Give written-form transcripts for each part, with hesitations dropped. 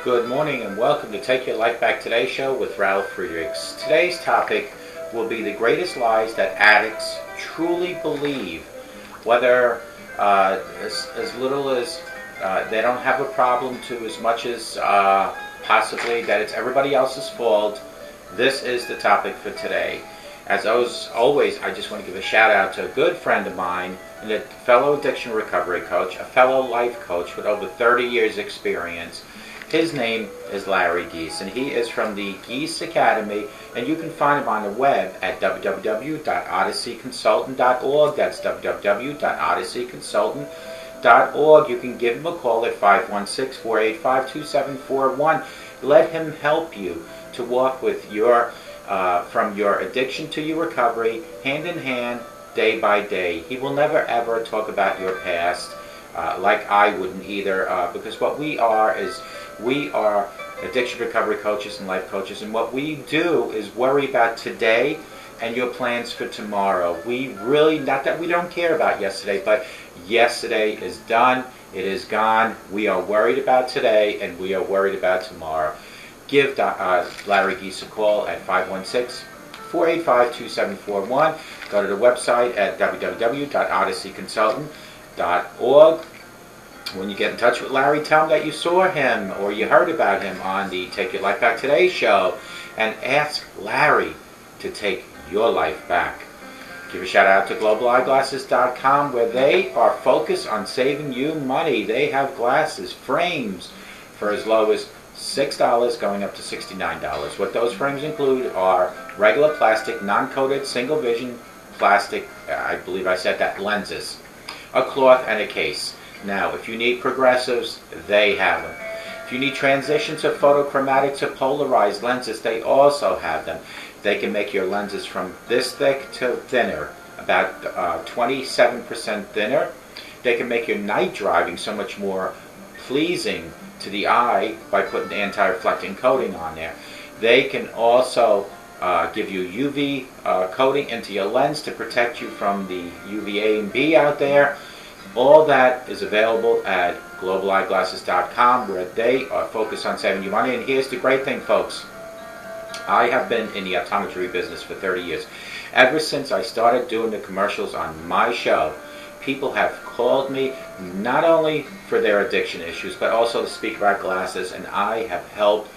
Good morning and welcome to Take Your Life Back Today show with Ralf Friedrichs. Today's topic will be the greatest lies that addicts truly believe, whether as little as they don't have a problem to as much as possibly that it's everybody else's fault. This is the topic for today. As always, I just want to give a shout out to a good friend of mine and a fellow addiction recovery coach, a fellow life coach with over 30 years experience. His name is Larry Geese, and he is from the Geese Academy, and you can find him on the web at www.odysseyconsultant.org. That's www.odysseyconsultant.org. You can give him a call at 516-485-2741. Let him help you to walk with your from your addiction to your recovery, hand in hand, day by day. He will never ever talk about your past, like I wouldn't either, because what we are is we are addiction recovery coaches and life coaches, and what we do is worry about today and your plans for tomorrow. We really, not that we don't care about yesterday, but yesterday is done, it is gone. We are worried about today and we are worried about tomorrow. Give Larry Geese a call at 516-485-2741. Go to the website at www.odysseyconsultant.org. When you get in touch with Larry, tell him that you saw him or you heard about him on the Take Your Life Back Today show, and ask Larry to take your life back. Give a shout out to globaleyeglasses.com, where they are focused on saving you money. They have glasses, frames, for as low as $6 going up to $69. What those frames include are regular plastic, non-coated, single vision plastic, I believe I said that, lenses, a cloth, and a case. Now, if you need progressives, they have them. If you need transitions of photochromatic to polarized lenses, they also have them. They can make your lenses from this thick to thinner, about 27% thinner. They can make your night driving so much more pleasing to the eye by putting anti-reflecting coating on there. They can also give you UV coating into your lens to protect you from the UVA and B out there. All that is available at globaleyeglasses.com, where they are focused on saving you money. And here's the great thing, folks. I have been in the optometry business for 30 years. Ever since I started doing the commercials on my show, people have called me not only for their addiction issues, but also to speak about glasses, and I have helped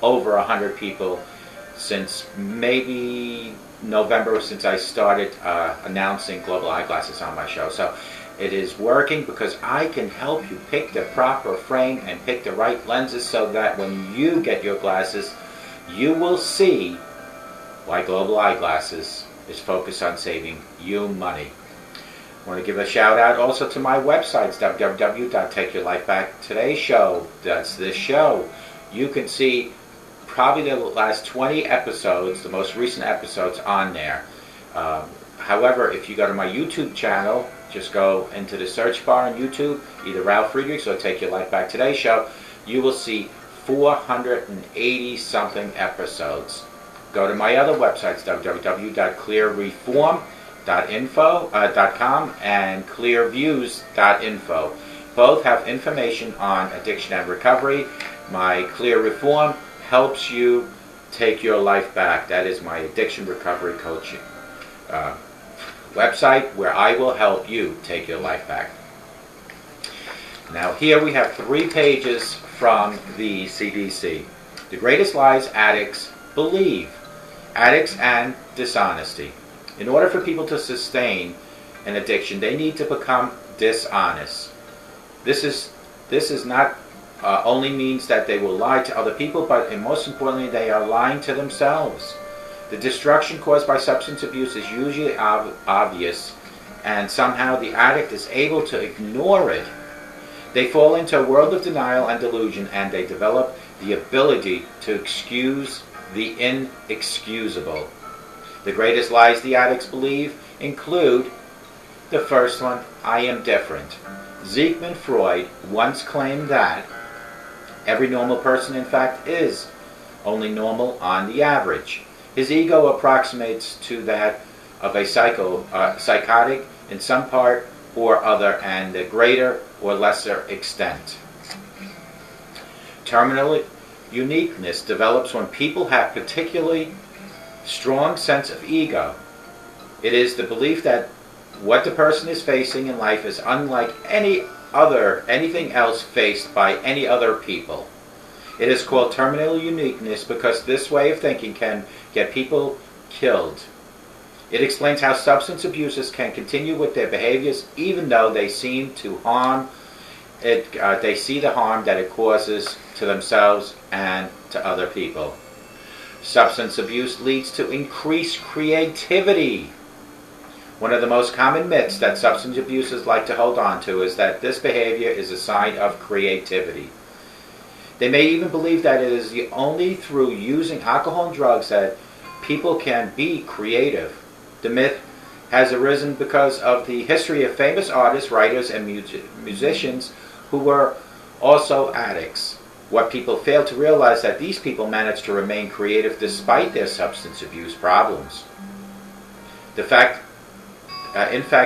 over 100 people since maybe November, since I started announcing Global Eyeglasses on my show. So it is working because I can help you pick the proper frame and pick the right lenses, so that when you get your glasses, you will see why Global Eyeglasses is focused on saving you money. I want to give a shout out also to my websites, www.takeyourlifebacktoday's show. That's this show. You can see probably the last 20 episodes, the most recent episodes on there. However, if you go to my YouTube channel, just go into the search bar on YouTube, either Ralf Friedrichs or Take Your Life Back Today show, you will see 480 something episodes. Go to my other websites, www.clearreform.com and clearviews.info. Both have information on addiction and recovery. My Clear Reform helps you take your life back. That is my addiction recovery coaching website, where I will help you take your life back. Now here we have 3 pages from the CDC. The greatest lies addicts believe. Addicts and dishonesty. In order for people to sustain an addiction, they need to become dishonest. This is not only means that they will lie to other people, but most importantly, they are lying to themselves. The destruction caused by substance abuse is usually obvious, and somehow the addict is able to ignore it. They fall into a world of denial and delusion, and they develop the ability to excuse the inexcusable. The greatest lies the addicts believe include the first one: I am different. Sigmund Freud once claimed that every normal person, in fact, is only normal on the average. His ego approximates to that of a psychotic in some part or other, and a greater or lesser extent. Terminal uniqueness develops when people have particularly strong sense of ego. It is the belief that what the person is facing in life is unlike anything else faced by any other people. It is called terminal uniqueness because this way of thinking can get people killed. It explains how substance abusers can continue with their behaviors even though they seem to harm it. They see the harm that it causes to themselves and to other people. Substance abuse leads to increased creativity. One of the most common myths that substance abusers like to hold on to is that this behavior is a sign of creativity. They may even believe that it is only through using alcohol and drugs that people can be creative. The myth has arisen because of the history of famous artists, writers, and musicians who were also addicts. What people fail to realize is that these people managed to remain creative despite their substance abuse problems. In fact,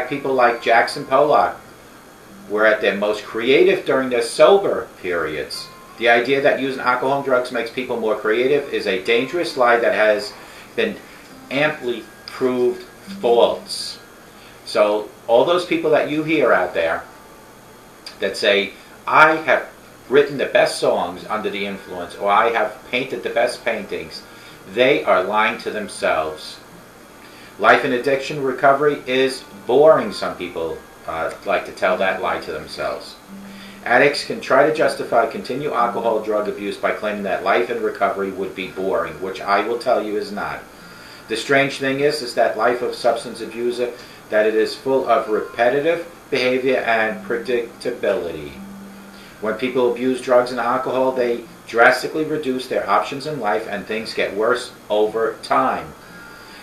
people like Jackson Pollock were at their most creative during their sober periods. The idea that using alcohol and drugs makes people more creative is a dangerous lie that has been amply proved false. So all those people that you hear out there that say, I have written the best songs under the influence, or I have painted the best paintings, they are lying to themselves. Life in addiction recovery is boring, some people like to tell that lie to themselves. Addicts can try to justify continued alcohol drug abuse by claiming that life in recovery would be boring, which I will tell you is not. The strange thing is that life of substance abuser, that it is full of repetitive behavior and predictability. When people abuse drugs and alcohol, they drastically reduce their options in life and things get worse over time.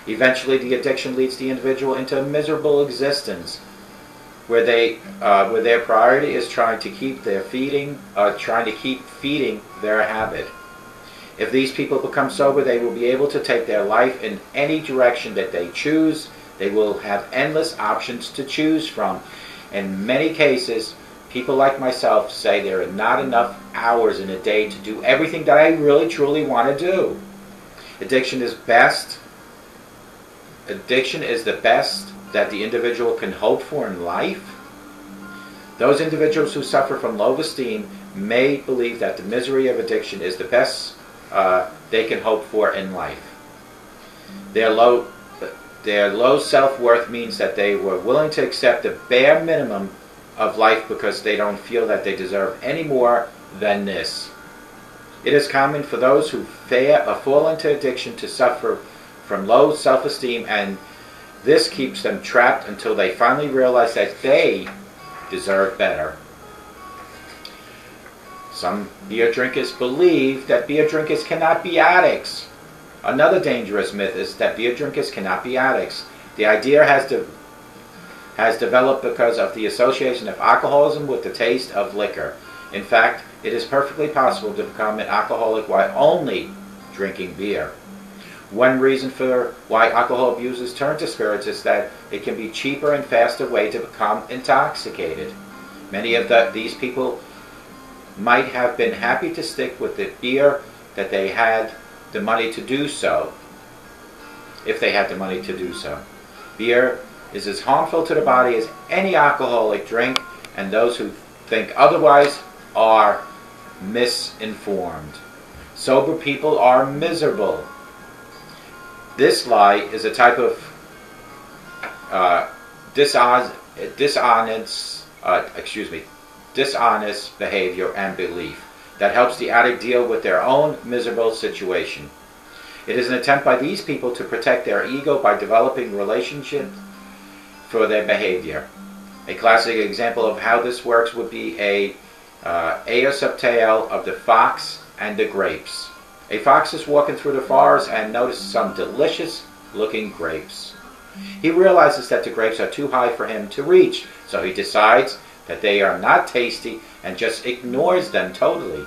Eventually, the addiction leads the individual into a miserable existence where their priority is trying to keep feeding their habit. If these people become sober, they will be able to take their life in any direction that they choose. They will have endless options to choose from. In many cases, people like myself say there are not enough hours in a day to do everything that I really truly want to do. Addiction is the best that the individual can hope for in life. Those individuals who suffer from low esteem may believe that the misery of addiction is the best they can hope for in life. Their low self-worth means that they were willing to accept the bare minimum of life because they don't feel that they deserve any more than this. It is common for those who fall into addiction to suffer from low self-esteem, and this keeps them trapped until they finally realize that they deserve better. Some beer drinkers believe that beer drinkers cannot be addicts. Another dangerous myth is that beer drinkers cannot be addicts. The idea has developed because of the association of alcoholism with the taste of liquor. In fact, it is perfectly possible to become an alcoholic while only drinking beer. One reason for why alcohol abusers turn to spirits is that it can be a cheaper and faster way to become intoxicated. Many of these people might have been happy to stick with the beer that they had the money to do so, if they had the money to do so. Beer is as harmful to the body as any alcoholic drink, and those who think otherwise are misinformed. Sober people are miserable. This lie is a type of dishonest behavior and belief that helps the addict deal with their own miserable situation. It is an attempt by these people to protect their ego by developing relationship for their behavior. A classic example of how this works would be a Aesop tale of the fox and the grapes. A fox is walking through the forest and notices some delicious looking grapes. He realizes that the grapes are too high for him to reach, so he decides that they are not tasty and just ignores them totally.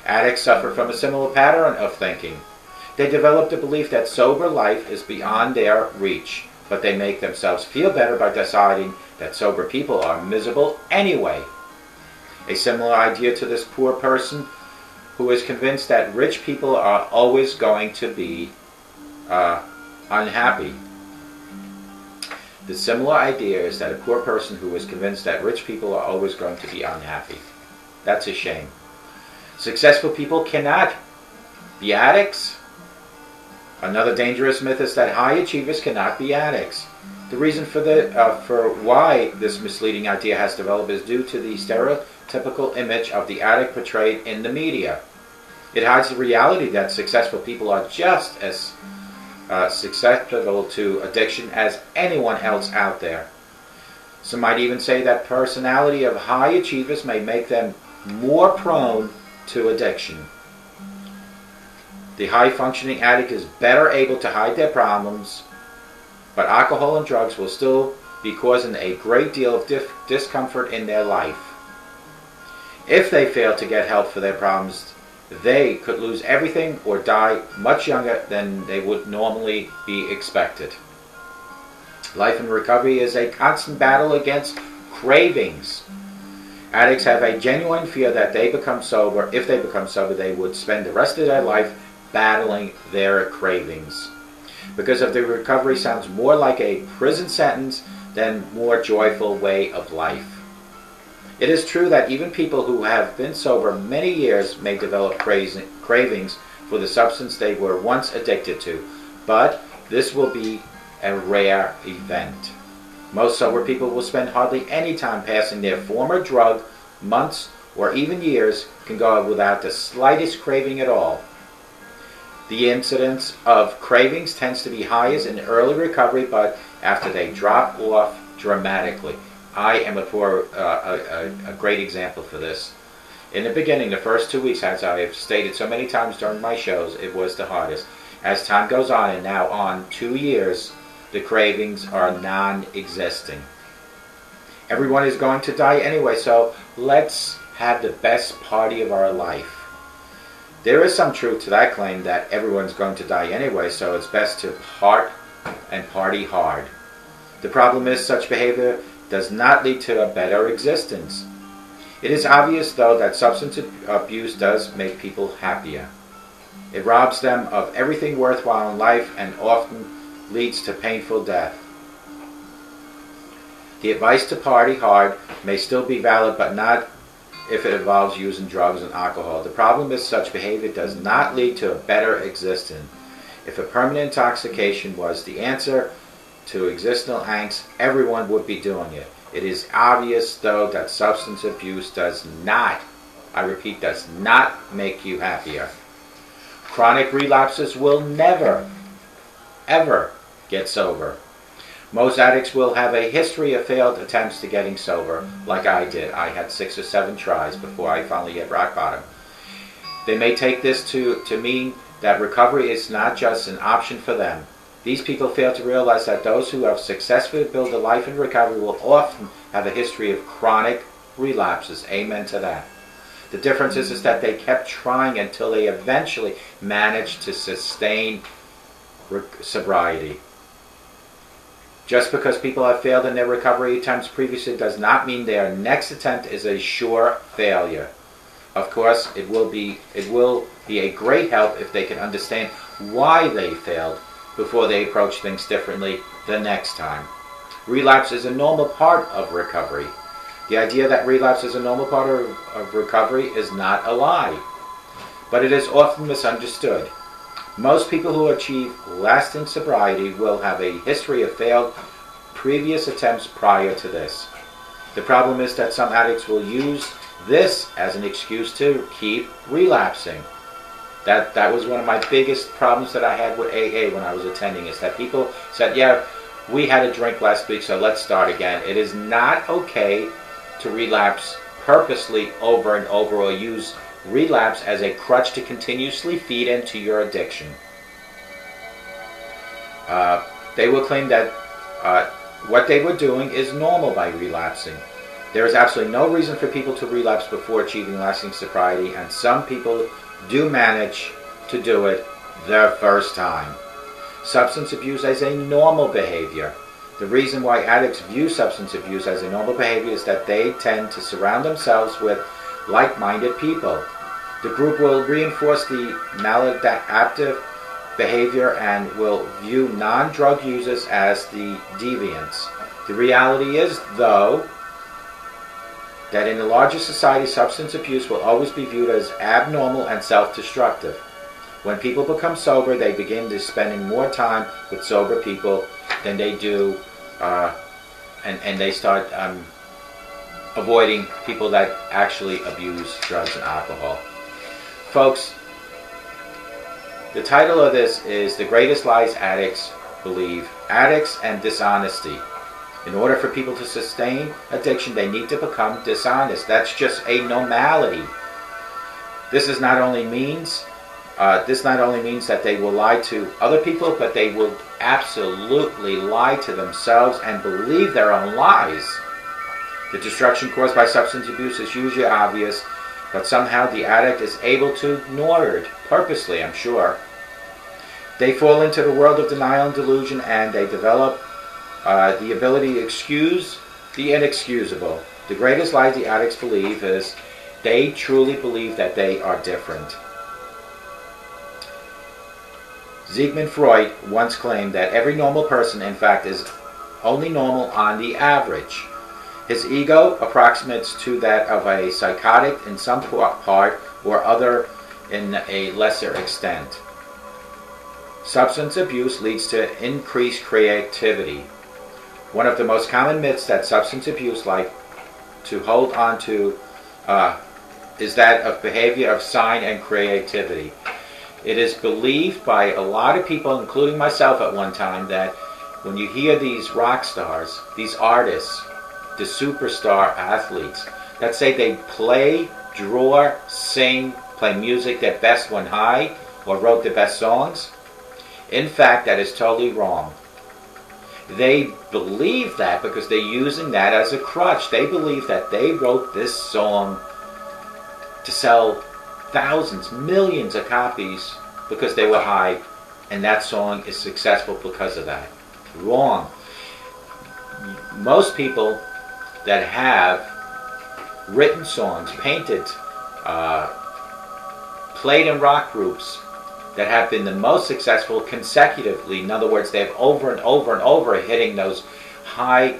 Addicts suffer from a similar pattern of thinking. They develop the belief that sober life is beyond their reach, but they make themselves feel better by deciding that sober people are miserable anyway. A similar idea to this poor person who is convinced that rich people are always going to be unhappy. The similar idea is that a poor person who is convinced that rich people are always going to be unhappy. That's a shame. Successful people cannot be addicts. Another dangerous myth is that high achievers cannot be addicts. The reason for why this misleading idea has developed is due to the stereotypical image of the addict portrayed in the media. It hides the reality that successful people are just as susceptible to addiction as anyone else out there. Some might even say that personality of high achievers may make them more prone to addiction. The high-functioning addict is better able to hide their problems, but alcohol and drugs will still be causing a great deal of discomfort in their life. If they fail to get help for their problems, they could lose everything or die much younger than they would normally be expected. Life in recovery is a constant battle against cravings. Addicts have a genuine fear that if they become sober, they would spend the rest of their life battling their cravings. Because of the recovery sounds more like a prison sentence than more joyful way of life. It is true that even people who have been sober many years may develop cravings for the substance they were once addicted to, but this will be a rare event. Most sober people will spend hardly any time passing their former drug. Months or even years can go without the slightest craving at all. The incidence of cravings tends to be highest in early recovery, but after they drop off dramatically. I am a great example for this. In the beginning, the first 2 weeks, as I have stated so many times during my shows, it was the hardest. As time goes on, and now on 2 years, the cravings are non-existent. Everyone is going to die anyway, so let's have the best party of our life. There is some truth to that claim that everyone's going to die anyway, so it's best to party hard. The problem is such behavior does not lead to a better existence. It is obvious, though, that substance abuse does make people happier. It robs them of everything worthwhile in life and often leads to painful death. The advice to party hard may still be valid, but not if it involves using drugs and alcohol. The problem is such behavior does not lead to a better existence. If a permanent intoxication was the answer to existential angst, everyone would be doing it. It is obvious, though, that substance abuse does not, I repeat, does not make you happier. Chronic relapses will never, ever get sober. Most addicts will have a history of failed attempts to getting sober, like I did. I had 6 or 7 tries before I finally hit rock bottom. They may take this to mean that recovery is not just an option for them. These people fail to realize that those who have successfully built a life in recovery will often have a history of chronic relapses. Amen to that. The difference is that they kept trying until they eventually managed to sustain sobriety. Just because people have failed in their recovery attempts previously does not mean their next attempt is a sure failure. Of course, it will be a great help if they can understand why they failed before they approach things differently the next time. Relapse is a normal part of recovery. The idea that relapse is a normal part of recovery is not a lie, but it is often misunderstood. Most people who achieve lasting sobriety will have a history of failed previous attempts prior to this. The problem is that some addicts will use this as an excuse to keep relapsing. That was one of my biggest problems that I had with AA when I was attending, is that people said, yeah, we had a drink last week, so let's start again. It is not okay to relapse purposely over and over, or use relapse as a crutch to continuously feed into your addiction. They will claim that what they were doing is normal by relapsing. There is absolutely no reason for people to relapse before achieving lasting sobriety, and some people do manage to do it their first time. Substance abuse as a normal behavior. The reason why addicts view substance abuse as a normal behavior is that they tend to surround themselves with like-minded people. The group will reinforce the maladaptive behavior and will view non-drug users as the deviants. The reality is, though, that in a larger society, substance abuse will always be viewed as abnormal and self-destructive. When people become sober, they begin to spending more time with sober people than they do, and they start avoiding people that actually abuse drugs and alcohol. Folks, the title of this is The Greatest Lies Addicts Believe, Addicts and Dishonesty. In order for people to sustain addiction, they need to become dishonest. That's just a normality. This not only means that they will lie to other people, but they will absolutely lie to themselves and believe their own lies. The destruction caused by substance abuse is usually obvious, but somehow the addict is able to ignore it, purposely, I'm sure. They fall into the world of denial and delusion, and they develop the ability to excuse the inexcusable. The greatest lie the addicts believe is they truly believe that they are different. Sigmund Freud once claimed that every normal person, in fact, is only normal on the average. His ego approximates to that of a psychotic in some part or other in a lesser extent. Substance abuse leads to increased creativity. One of the most common myths that substance abuse like to hold on to is that of behavior of sign and creativity. It is believed by a lot of people, including myself at one time, that when you hear these rock stars, these artists, the superstar athletes, that say they play, draw, sing, play music their best when high, or wrote the best songs, in fact, that is totally wrong. They believe that because they're using that as a crutch. They believe that they wrote this song to sell thousands, millions of copies because they were high, and that song is successful because of that. Wrong. Most people that have written songs, painted, played in rock groups that have been the most successful consecutively, in other words, they've over and over and over hitting those high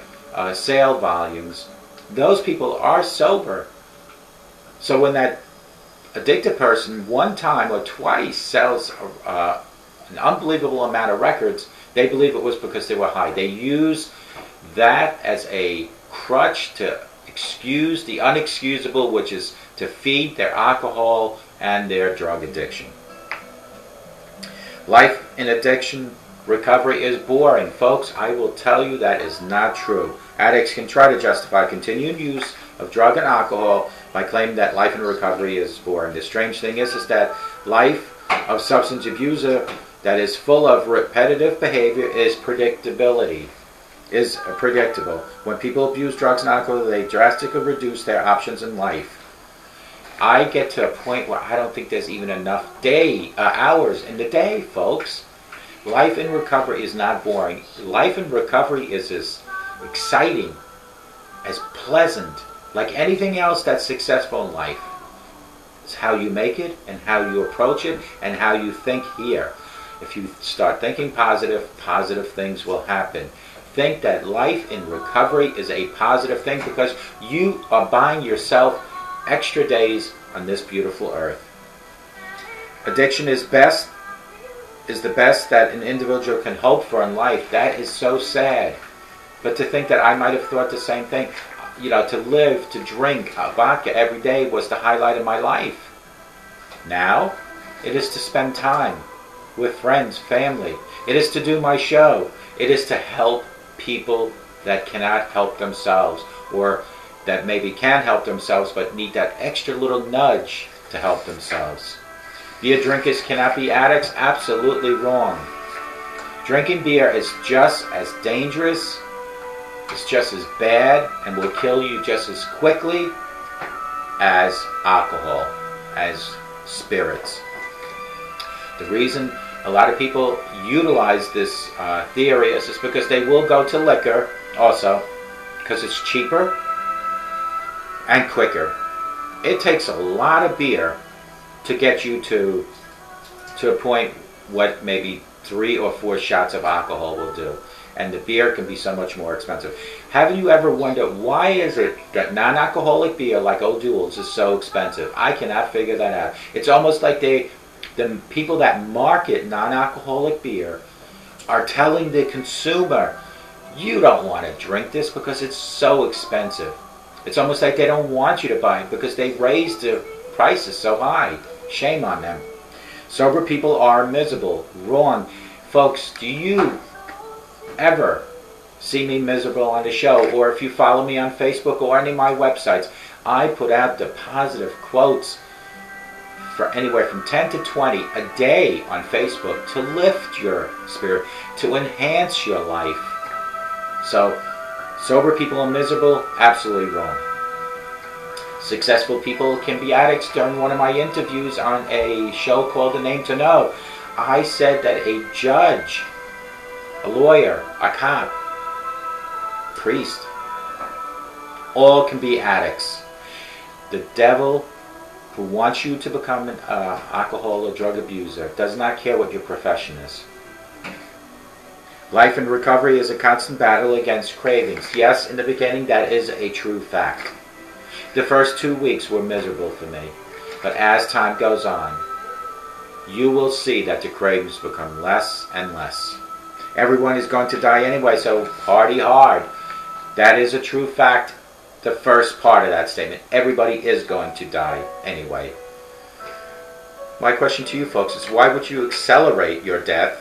sale volumes, those people are sober. So when that addicted person one time or twice sells an unbelievable amount of records, they believe it was because they were high. They use that as a crutch to excuse the unexcusable, which is to feed their alcohol and their drug addiction. Life in addiction recovery is boring. Folks, I will tell you that is not true. Addicts can try to justify continued use of drug and alcohol by claiming that life in recovery is boring. The strange thing is that life of substance abuser that is full of repetitive behavior is predictable. When people abuse drugs and alcohol, they drastically reduce their options in life. I get to a point where I don't think there's even enough hours in the day, folks. Life in recovery is not boring. Life in recovery is as exciting, as pleasant, like anything else that's successful in life. It's how you make it and how you approach it and how you think here. If you start thinking positive, positive things will happen. Think that life in recovery is a positive thing because you are buying yourself extra days on this beautiful earth. Addiction is the best that an individual can hope for in life. That is so sad. But to think that I might have thought the same thing, to live, to drink vodka every day was the highlight of my life. Now, it is to spend time with friends, family. It is to do my show. It is to help people that cannot help themselves, or that maybe can help themselves but need that extra little nudge to help themselves. Beer drinkers cannot be addicts? Absolutely wrong. Drinking beer is just as dangerous, it's just as bad, and will kill you just as quickly as alcohol, as spirits. The reason a lot of people utilize this theory is because they will go to liquor also, because it's cheaper and quicker. It takes a lot of beer to get you to a point what maybe 3 or 4 shots of alcohol will do. And the beer can be so much more expensive. Have you ever wondered why is it that non-alcoholic beer like O'Doul's is so expensive? I cannot figure that out. It's almost like the people that market non-alcoholic beer are telling the consumer, you don't want to drink this because it's so expensive. It's almost like they don't want you to buy it because they raised the prices so high. Shame on them. Sober people are miserable. Wrong. Folks, do you ever see me miserable on the show? Or if you follow me on Facebook or any of my websites, I put out the positive quotes for anywhere from 10 to 20 a day on Facebook to lift your spirit, to enhance your life. So, sober people are miserable? Absolutely wrong. Successful people can be addicts. During one of my interviews on a show called The Name to Know, I said that a judge, a lawyer, a cop, priest, all can be addicts. The devil who wants you to become an alcohol or drug abuser does not care what your profession is. Life in recovery is a constant battle against cravings. Yes, in the beginning that is a true fact. The first 2 weeks were miserable for me, but as time goes on, you will see that the cravings become less and less. Everyone is going to die anyway, so party hard. That is a true fact. The first part of that statement. Everybody is going to die anyway. My question to you folks is, why would you accelerate your death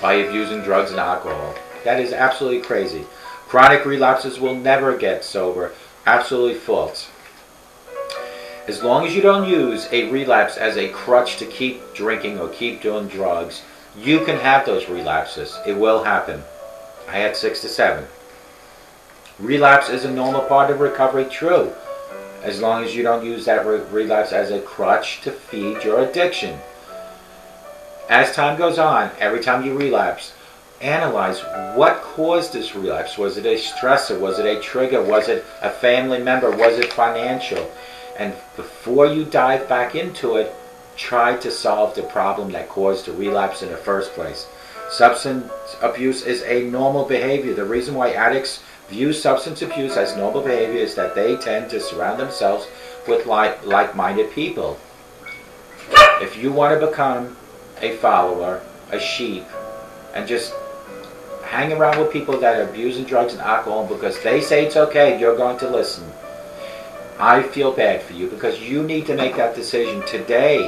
by abusing drugs and alcohol? That is absolutely crazy. Chronic relapses will never get sober. Absolutely false. As long as you don't use a relapse as a crutch to keep drinking or keep doing drugs, you can have those relapses. It will happen. I had 6 to 7. Relapse is a normal part of recovery, true, as long as you don't use that relapse as a crutch to feed your addiction. As time goes on, every time you relapse, analyze what caused this relapse. Was it a stressor? Was it a trigger? Was it a family member? Was it financial? And before you dive back into it, try to solve the problem that caused the relapse in the first place. Substance abuse is a normal behavior. The reason why addicts view substance abuse as normal behavior is that they tend to surround themselves with like-minded people. If you want to become a follower, a sheep, and just hang around with people that are abusing drugs and alcohol because they say it's okay, you're going to listen, I feel bad for you, because you need to make that decision today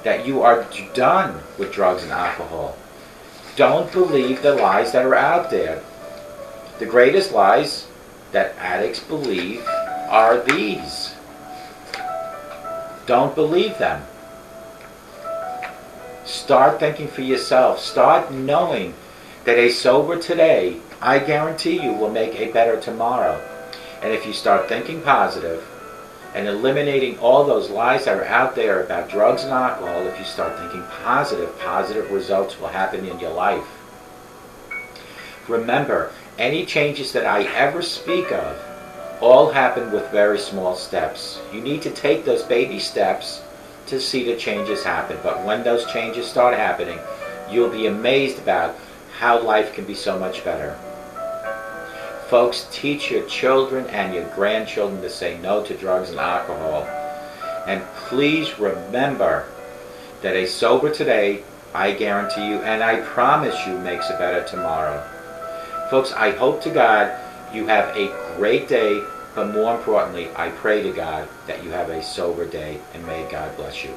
that you are done with drugs and alcohol. Don't believe the lies that are out there. The greatest lies that addicts believe are these. Don't believe them. Start thinking for yourself. Start knowing that a sober today, I guarantee you, will make a better tomorrow. And if you start thinking positive and eliminating all those lies that are out there about drugs and alcohol, if you start thinking positive, positive results will happen in your life. Remember, any changes that I ever speak of all happen with very small steps. You need to take those baby steps to see the changes happen. But when those changes start happening, you'll be amazed about how life can be so much better. Folks, teach your children and your grandchildren to say no to drugs and alcohol. And please remember that a sober today, I guarantee you, and I promise you, makes a better tomorrow. Folks, I hope to God you have a great day, but more importantly, I pray to God that you have a sober day, and may God bless you.